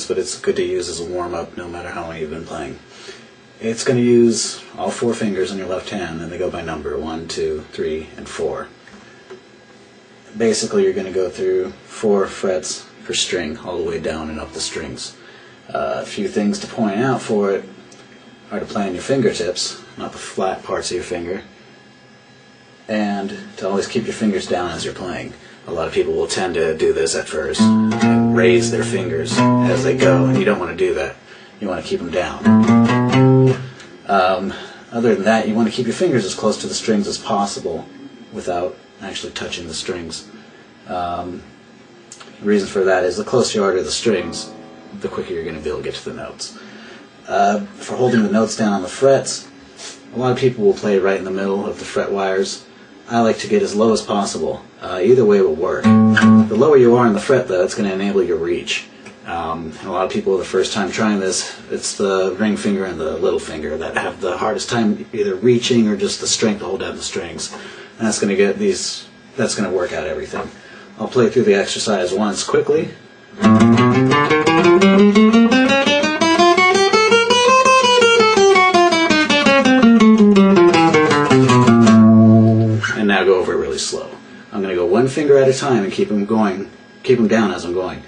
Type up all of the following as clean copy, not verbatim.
but it's good to use as a warm-up no matter how long you've been playing. It's going to use all 4 fingers on your left hand, and they go by number 1, 2, 3, and 4. Basically, you're going to go through 4 frets per string all the way down and up the strings. A few things to point out for it are to play on your fingertips, not the flat parts of your finger, and to always keep your fingers down as you're playing. A lot of people will tend to do this at first and raise their fingers as they go, and you don't want to do that. You want to keep them down. Other than that, you want to keep your fingers as close to the strings as possible without actually touching the strings. The reason for that is the closer you are to the strings, the quicker you're going to be able to get to the notes. For holding the notes down on the frets, a lot of people will play right in the middle of the fret wires. I like to get as low as possible. Either way will work. The lower you are on the fret, though, it's going to enable your reach. And a lot of people, the first time trying this, it's the ring finger and the little finger that have the hardest time either reaching or just the strength to hold down the strings. And that's going to work out everything. I'll play through the exercise once quickly. And now go over it really slow. I'm going to go 1 finger at a time and keep them down as I'm going.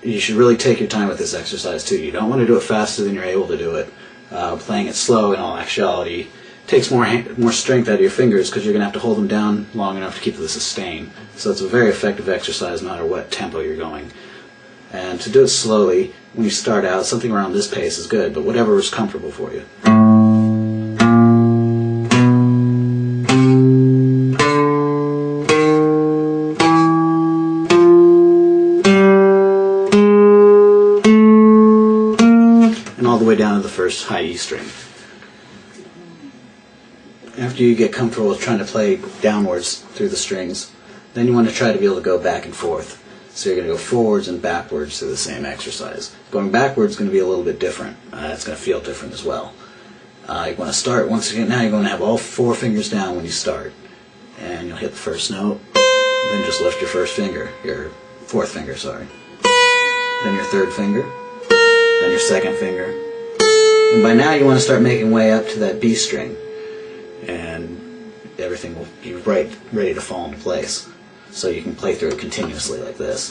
You should really take your time with this exercise too. You don't want to do it faster than you're able to do it. Playing it slow, in all actuality, takes more strength out of your fingers because you're going to have to hold them down long enough to keep the sustain. So it's a very effective exercise no matter what tempo you're going. And to do it slowly, when you start out, something around this pace is good, but whatever is comfortable for you. And all the way down to the first high E string. After you get comfortable with trying to play downwards through the strings, then you want to try to be able to go back and forth. So you're going to go forwards and backwards through the same exercise. Going backwards is going to be a little bit different. It's going to feel different as well. You want to start, once again, now you're going to have all 4 fingers down when you start. And you'll hit the first note, then just lift your first finger, your 4th finger, sorry. Then your 3rd finger, then your 2nd finger. And by now you want to start making way up to that B string. And everything will be ready to fall into place. So you can play through it continuously like this.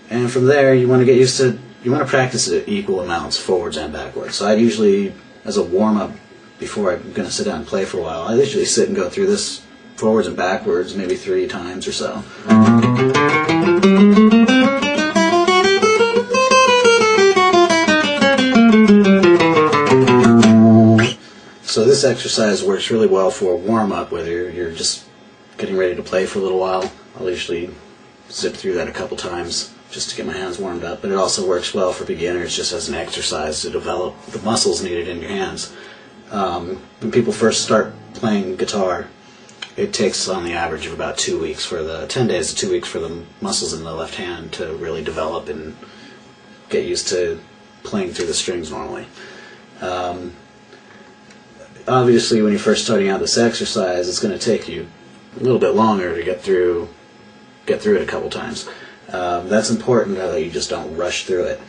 And from there you want to get used to, you want to practice it at equal amounts, forwards and backwards. So I usually, as a warm-up, before I'm going to sit down and play for a while, I usually sit and go through this forwards and backwards maybe 3 times or so. So this exercise works really well for a warm-up, whether you're just getting ready to play for a little while. I'll usually zip through that a couple times just to get my hands warmed up, but it also works well for beginners just as an exercise to develop the muscles needed in your hands. When people first start playing guitar, it takes on the average of about 2 weeks 10 days to 2 weeks for the muscles in the left hand to really develop and get used to playing through the strings normally. Obviously, when you're first starting out this exercise, it's going to take you a little bit longer to get through it a couple times. That's important that you just don't rush through it.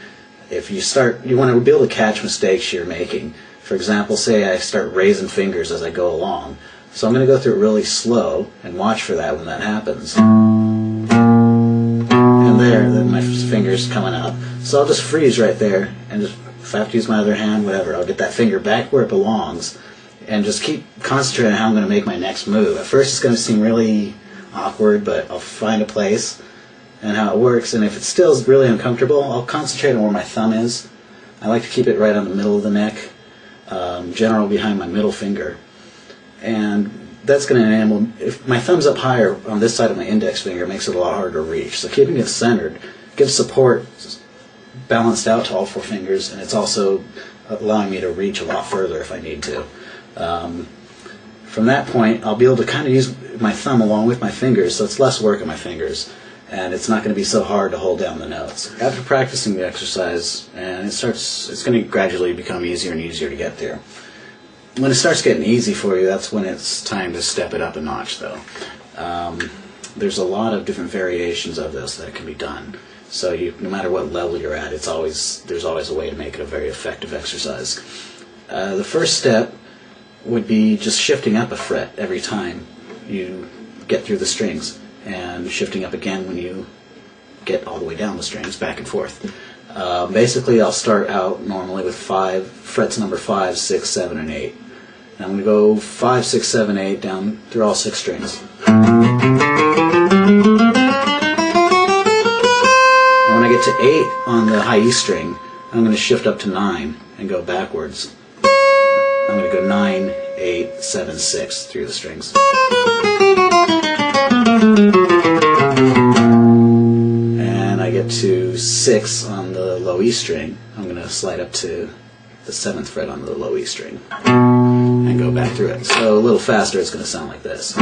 If you start, you want to be able to catch mistakes you're making. For example, say I start raising fingers as I go along. So I'm going to go through it really slow and watch for that when that happens. And then my finger's coming up. So I'll just freeze right there, and just, if I have to use my other hand, whatever, I'll get that finger back where it belongs and just keep concentrating on how I'm going to make my next move. At first it's going to seem really awkward, but I'll find a place and how it works, and if it still is really uncomfortable, I'll concentrate on where my thumb is. I like to keep it right on the middle of the neck, generally behind my middle finger. And that's going to enable, if my thumb's up higher on this side of my index finger, it makes it a lot harder to reach. So keeping it centered gives support balanced out to all 4 fingers, and it's also allowing me to reach a lot further if I need to. From that point, I'll be able to kind of use my thumb along with my fingers, so it's less work on my fingers, and it's not going to be so hard to hold down the notes. After practicing the exercise, and it's going to gradually become easier and easier to get there. when it starts getting easy for you, that's when it's time to step it up a notch, though. There's a lot of different variations of this that can be done. So no matter what level you're at, there's always a way to make it a very effective exercise. The first step would be just shifting up a fret every time you get through the strings, and shifting up again when you get all the way down the strings, back and forth. Basically, I'll start out normally with frets number 5, 6, 7, and 8. And I'm going to go 5, 6, 7, 8 down through all 6 strings. And when I get to 8 on the high E string, I'm going to shift up to 9 and go backwards. I'm going to go 9, 8, 7, 6 through the strings. And I get to 6 on the low E string. I'm going to slide up to the 7th fret on the low E string and go back through it. So a little faster, it's going to sound like this.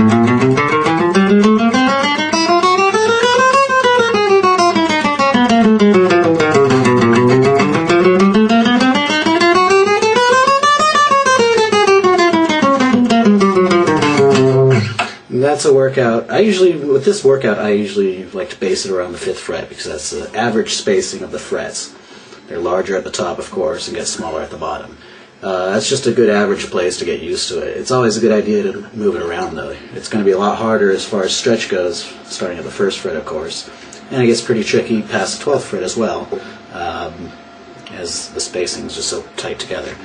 That's a workout. With this workout, I usually like to base it around the 5th fret, because that's the average spacing of the frets. They're larger at the top, of course, and get smaller at the bottom. That's just a good average place to get used to it. It's always a good idea to move it around, though. It's going to be a lot harder as far as stretch goes, starting at the 1st fret, of course. And it gets pretty tricky past the 12th fret as well, as the spacing is just so tight together.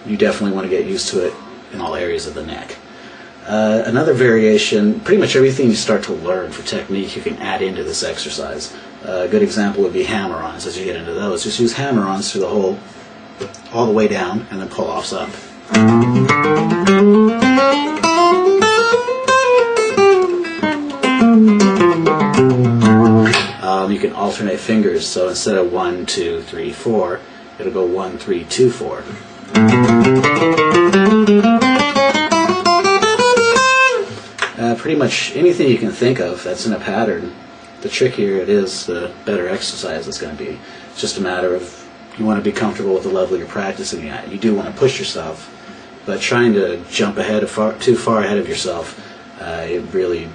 You definitely want to get used to it in all areas of the neck. Another variation, pretty much everything you start to learn for technique you can add into this exercise. A good example would be hammer-ons. As you get into those, just use hammer-ons through the whole, all the way down, and then pull-offs up. You can alternate fingers, so instead of 1, 2, 3, 4, it'll go 1, 3, 2, 4. Pretty much anything you can think of that's in a pattern. The trickier it is, the better exercise it's going to be. It's just a matter of, you want to be comfortable with the level you're practicing at. You do want to push yourself, but trying to jump too far ahead of yourself, it really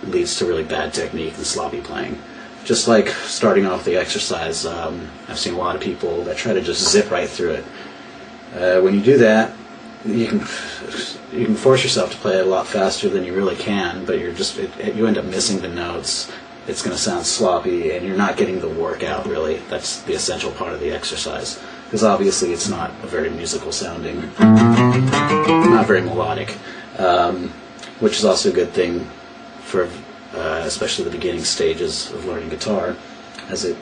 leads to really bad technique and sloppy playing. Just like starting off the exercise, I've seen a lot of people that try to just zip right through it. When you do that, you can force yourself to play it a lot faster than you really can, but you end up missing the notes. It's going to sound sloppy, and you're not getting the workout, really. That's the essential part of the exercise, because obviously it's not a very musical sounding, not very melodic, which is also a good thing for especially the beginning stages of learning guitar, as it